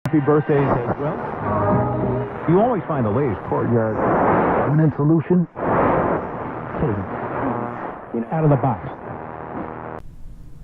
Happy birthdays as well. You always find the latest courtyard permanent solution. Out of the box.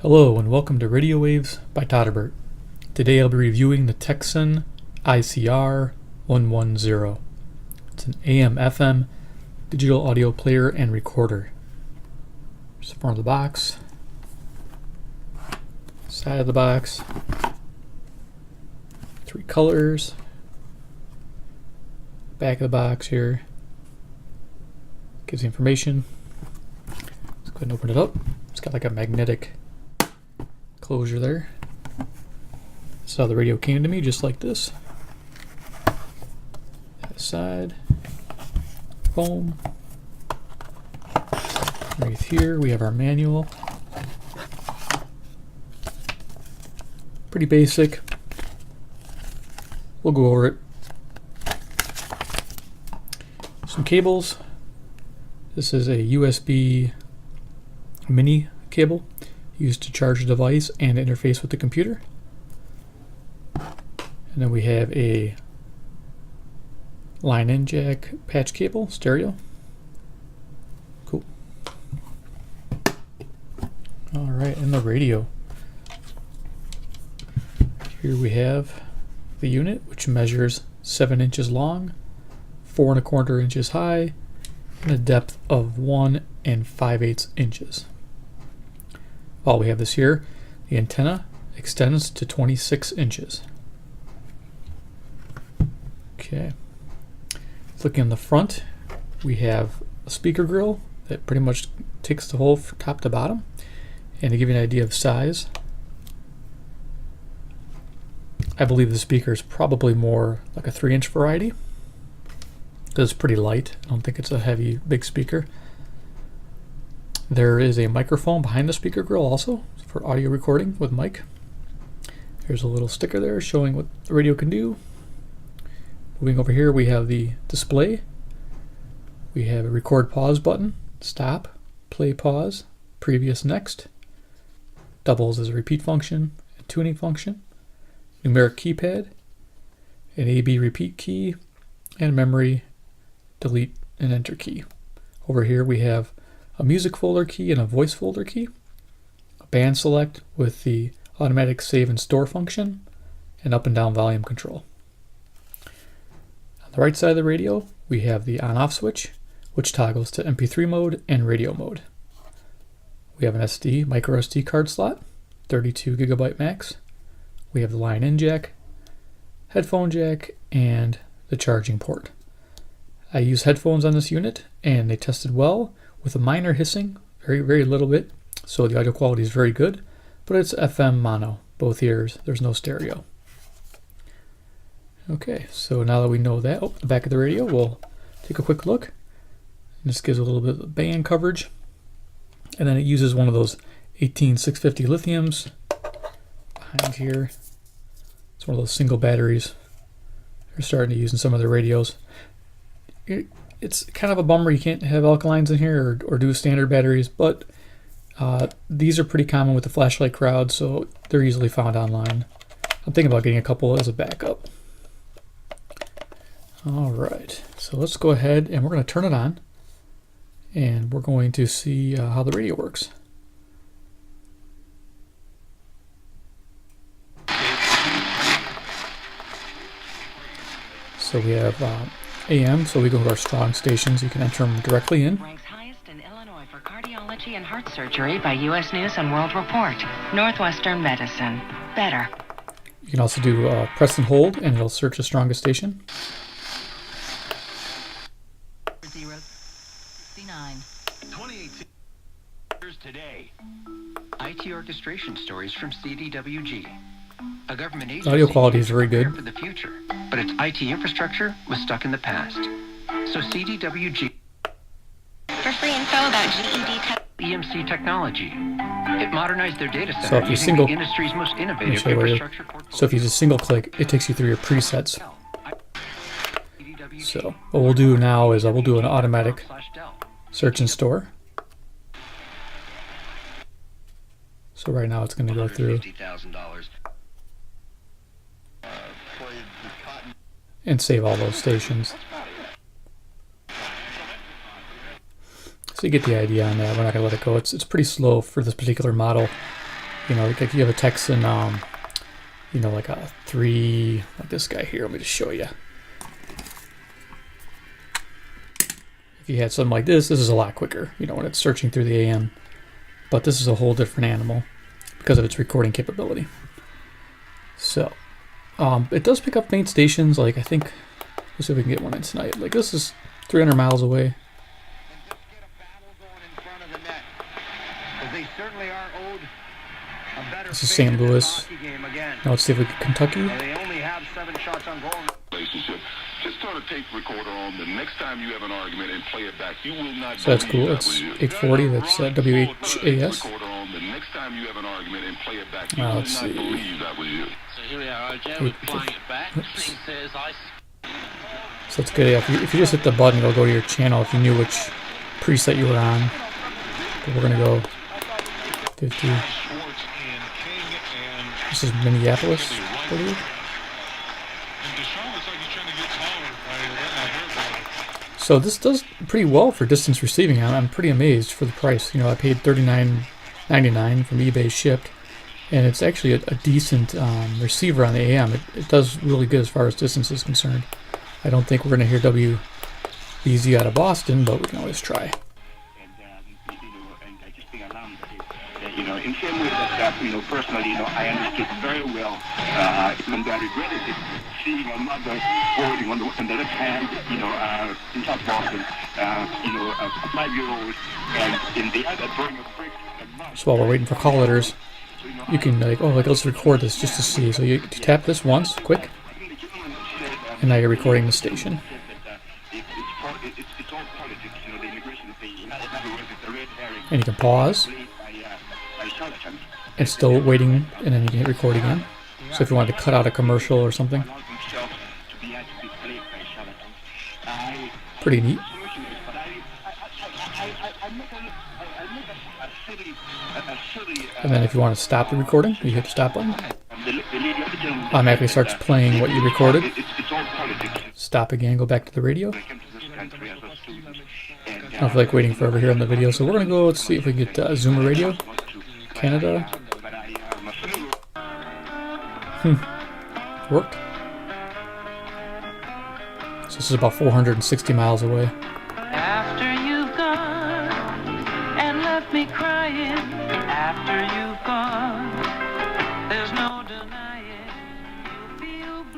Hello and welcome to Radio Waves by Todderbert. Today I'll be reviewing the Tecsun ICR-110. It's an AM/FM digital audio player and recorder. Here's the front of the box, side of the box, 3 colors, back of the box here, gives the information. Let's go ahead and open it up. It's got like a magnetic closure there. This is how the radio came to me, just like this. That side, foam. Right here we have our manual. Pretty basic. We'll go over it. Some cables. This is a USB mini cable used to charge the device and interface with the computer. And then we have a line-in jack patch cable, stereo. Cool. Alright, and the radio. Here we have the unit, which measures 7 inches long, 4 1/4 inches high, and a depth of 1 5/8 inches. While we have this here, the antenna extends to 26 inches. Okay. Looking in the front, we have a speaker grill that pretty much takes the whole top to bottom. And to give you an idea of size, I believe the speaker is probably more like a 3-inch variety, because it's pretty light. I don't think it's a heavy, big speaker. There is a microphone behind the speaker grill also for audio recording with mic. Here's a little sticker there showing what the radio can do. Moving over here, we have the display. We have a record pause button, stop, play pause, previous next. Doubles as a repeat function, a tuning function. Numeric keypad, an A/B repeat key, and memory delete and enter key. Over here we have a music folder key and a voice folder key, a band select with the automatic save and store function, and up and down volume control. On the right side of the radio we have the on-off switch, which toggles to MP3 mode and radio mode. We have an SD, micro SD card slot, 32 GB max. We have the line-in jack, headphone jack, and the charging port. I use headphones on this unit, and they tested well with a minor hissing, very little bit, so the audio quality is very good, but it's FM mono, both ears, there's no stereo. Okay, so now that we know that, the back of the radio, we'll take a quick look. And this gives a little bit of band coverage, and then it uses one of those 18650 lithiums behind here. It's one of those single batteries they're starting to use in some of their radios. It's kind of a bummer you can't have alkalines in here or do standard batteries, but these are pretty common with the flashlight crowd, so they're easily found online. I'm thinking about getting a couple as a backup. Alright, so let's go ahead and we're going to turn it on, and we're going to see how the radio works. So we have AM, so we go to our strong stations. You can enter them directly in. Ranks highest in Illinois for cardiology and heart surgery by U.S. News and World Report. Northwestern Medicine. Better. You can also do press and hold, and it'll search the strongest station. 069. 2018 today. IT orchestration stories from CDWG. A government agency Audio quality is very good. for the future, but its IT infrastructure was stuck in the past. So CDWG For free info about GED EMC technology. It modernized their data center So if you using single- the industry's most Let me innovative show you what it is. infrastructure portfolio. So if you just single click, it takes you through your presets. So what we'll do now is we'll do an automatic search and store. So right now it's going to go through. and save all those stations. So you get the idea on that. We're not gonna let it go. It's pretty slow for this particular model. You know, like if you have a Tecsun, you know, like a 3, like this guy here. Let me just show you. If you had something like this is a lot quicker, you know, when it's searching through the AM. But this is a whole different animal because of its recording capability. So, it does pick up faint stations, like I think, let's see if we can get one in tonight. Like this is 300 miles away. This is St. Louis. Now let's see if we get Kentucky. They only have 7 shots on goal. Relationship. Just turn a tape recorder on. The next time you have an argument and play it back, you will not. So that's cool. It's 840. That's WHAS. Let's see. So here we are again with playing it back. Screen says So it's good. Yeah, if you just hit the button, it'll go to your channel if you knew which preset you were on. But we're gonna go 50. This is Minneapolis, I believe. So this does pretty well for distance receiving. I'm pretty amazed for the price. You know, I paid $39.99 from eBay shipped, and it's actually a decent receiver on the AM. It does really good as far as distance is concerned. I don't think we're going to hear WBZ out of Boston, but we can always try. You know, in same way that, you know, personally, you know, I understood very well, even though I regretted it, seeing my mother holding on the left hand, you know, in South Boston, you know, a 5-year-old, and in the other throwing a brick. So while we're waiting for call letters, you can like, oh, like let's record this just to see. So you tap this once, quick, and now you're recording the station. And you can pause. And still waiting, and then you can hit record again. So if you wanted to cut out a commercial or something. Pretty neat. And then if you want to stop the recording, you hit the stop button. Automatically starts playing what you recorded. Stop again, go back to the radio. I don't feel like waiting forever here on the video, so we're going to go, let's see if we can get Zoomer Radio. Canada. Worked. So this is about 460 miles away. After you've gone and left me crying, after you've gone, there's no denying.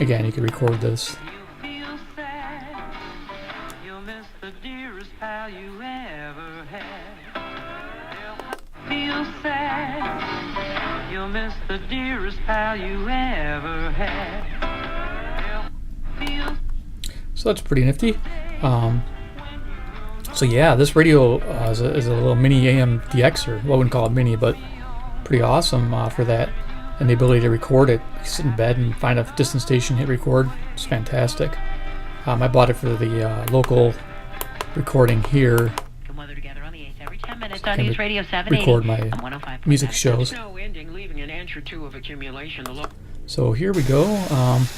Again, you can record this. You feel sad. You'll miss the dearest pal you ever had. Feel sad. You'll miss the dearest pal you ever had. So that's pretty nifty. So yeah, this radio is a little mini AM DXer. Well, I wouldn't call it mini, but pretty awesome for that. And the ability to record it. You sit in bed and find a distant station, hit record. It's fantastic. I bought it for the local recording here. Record my music shows. So here we go.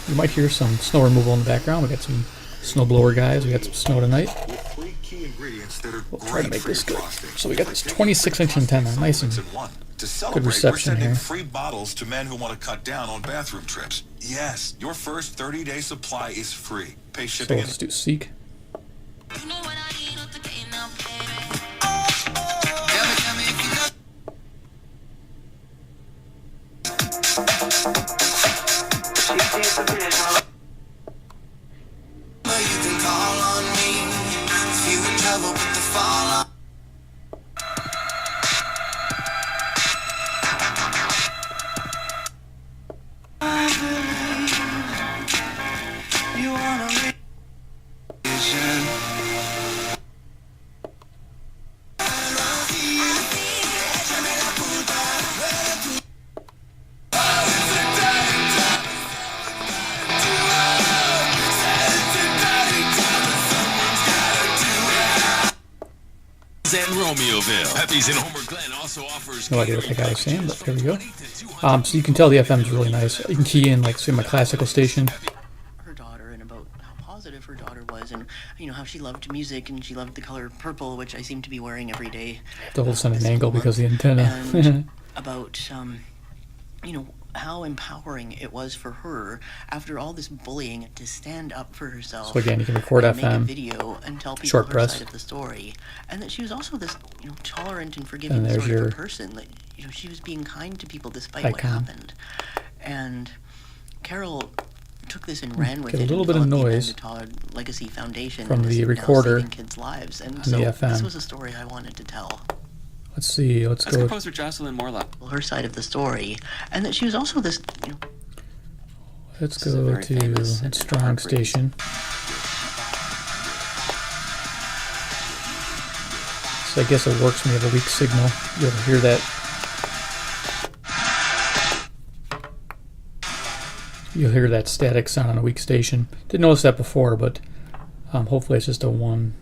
You might hear some snow removal in the background. We got some snowblower guys. We got some snow tonight. We'll try to make this good. So we got this 26-inch antenna, nice and good reception here. Free bottles to men who want to cut down on bathroom trips. Yes, your first 30-day supply is free. Pay shipping. So let's do Seek. No idea what that guy was saying, but there we go. So you can tell the FM is really nice. You can key in, like, say, my classical station. positive her daughter was, and how she loved music and she loved the color purple, which I seem to be wearing every day. The whole sun an angle because the antenna. And about how empowering it was for her after all this bullying to stand up for herself. So again, you can record and FM, make a video and tell people short her press. side of the story, and that she was also this tolerant and forgiving And there's sort of your a person. That she was being kind to people despite what icon. happened. And Carol took this and ran with Get a it. little and bit of developed the noise Amanda Todd Legacy Foundation from and is the now recorder saving kids' lives. And on so the FM. this was a story I wanted to tell. Let's see. Let's That's go. composer Jocelyn Morlock. Her side of the story, and that she was also this. Let's This is a go very famous to and Strong heartbreaking- Station. So I guess it works when you have a weak signal. You'll hear that. You'll hear that static sound on a weak station. Didn't notice that before, but hopefully it's just a one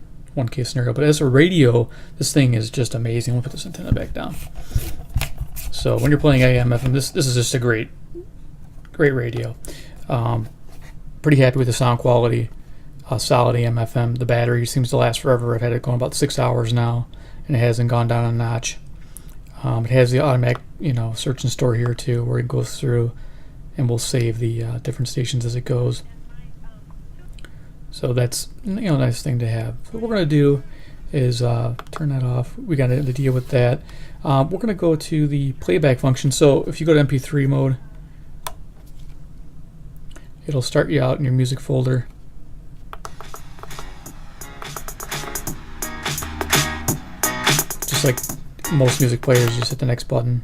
case scenario. But as a radio, this thing is just amazing. We'll put this antenna back down. So when you're playing AM, FM, this is just a great radio. Pretty happy with the sound quality. Solid AM, FM. The battery seems to last forever. I've had it going about 6 hours now, and it hasn't gone down a notch. It has the automatic, search and store here too, where it goes through and we'll save the different stations as it goes. So that's a nice thing to have. So what we're going to do is turn that off. We got to deal with that. We're going to go to the playback function. So if you go to MP3 mode, it'll start you out in your music folder. Just like most music players, you just hit the next button.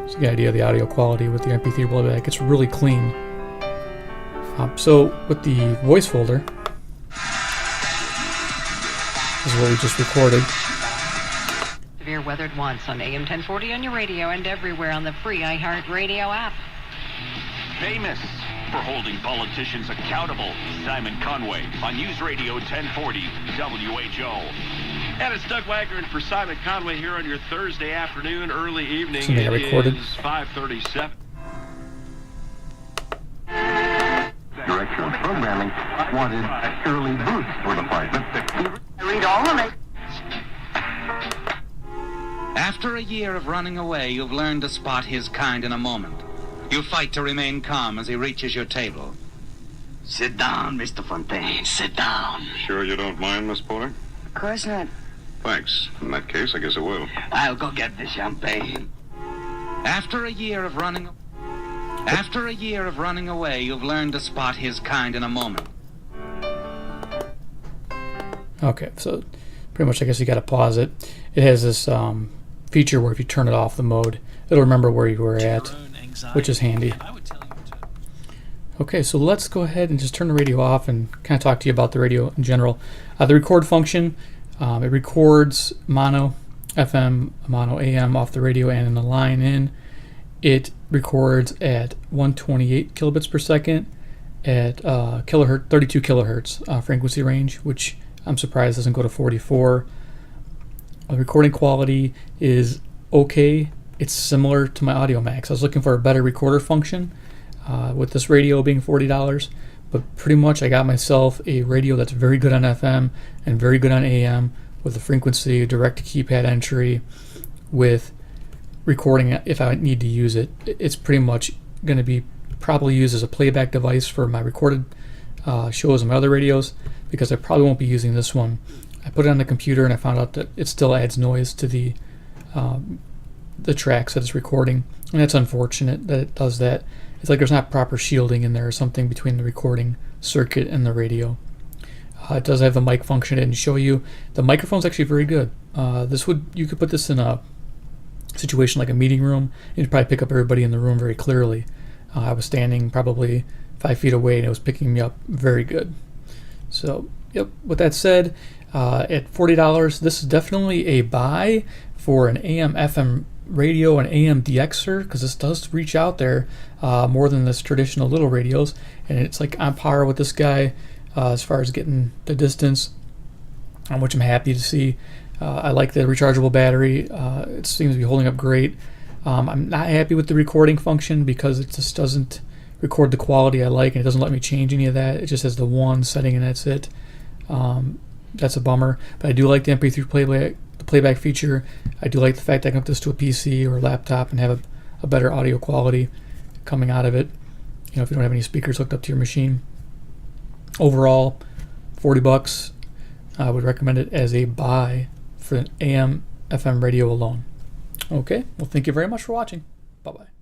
So the idea of the audio quality with the MP3 playback, it's really clean. So with the voice folder, this is what we just recorded. Severe weathered once on AM 1040 on your radio and everywhere on the free iHeartRadio app. Famous for holding politicians accountable, Simon Conway on News Radio 1040 WHO. And it's Doug Wagner for Simon Conway here on your Thursday afternoon, early evening. Something I recorded. It is 5:37. Director of Programming wanted Shirley Booth's for department. Read all of it. After a year of running away, you've learned to spot his kind in a moment. You fight to remain calm as he reaches your table. Sit down, Mr. Fontaine. Sit down. Sure you don't mind, Miss Porter? Of course not. Thanks. In that case, I guess I will. I'll go get the champagne. After a year of running away, you've learned to spot his kind in a moment. Okay, so pretty much I guess you got to pause it. It has this feature where if you turn it off the mode, it'll remember where you were at, which is handy. Okay, so let's go ahead and just turn the radio off and kind of talk to you about the radio in general. The record function, it records mono FM, mono AM off the radio and in the line in. It records at 128 kilobits per second at 32 kilohertz frequency range, which I'm surprised doesn't go to 44. The recording quality is okay. It's similar to my Audiomax. I was looking for a better recorder function with this radio being $40, but pretty much I got myself a radio that's very good on FM and very good on AM with the frequency, direct keypad entry, with recording if I need to use it. It's pretty much going to be probably used as a playback device for my recorded shows and my other radios, because I probably won't be using this one. I put it on the computer and I found out that it still adds noise to the tracks that it's recording, and that's unfortunate that it does that. It's like there's not proper shielding in there or something between the recording circuit and the radio. It does have the mic function. I didn't show you. The microphone's actually very good. You could put this in a situation like a meeting room, and you'd probably pick up everybody in the room very clearly. I was standing probably 5 feet away and it was picking me up very good. So, yep, with that said, at $40, this is definitely a buy for an AM FM radio an AM DXer, because this does reach out there more than this traditional little radios, and it's like on par with this guy as far as getting the distance, which I'm happy to see. I like the rechargeable battery. It seems to be holding up great. I'm not happy with the recording function because it just doesn't record the quality I like, and it doesn't let me change any of that. It just has the one setting and that's it. That's a bummer, but I do like the MP3 playback feature. I do like the fact I can hook this to a PC or a laptop and have a better audio quality coming out of it, if you don't have any speakers hooked up to your machine. Overall, $40. I would recommend it as a buy for an AM FM radio alone. Okay, well, thank you very much for watching. Bye-bye.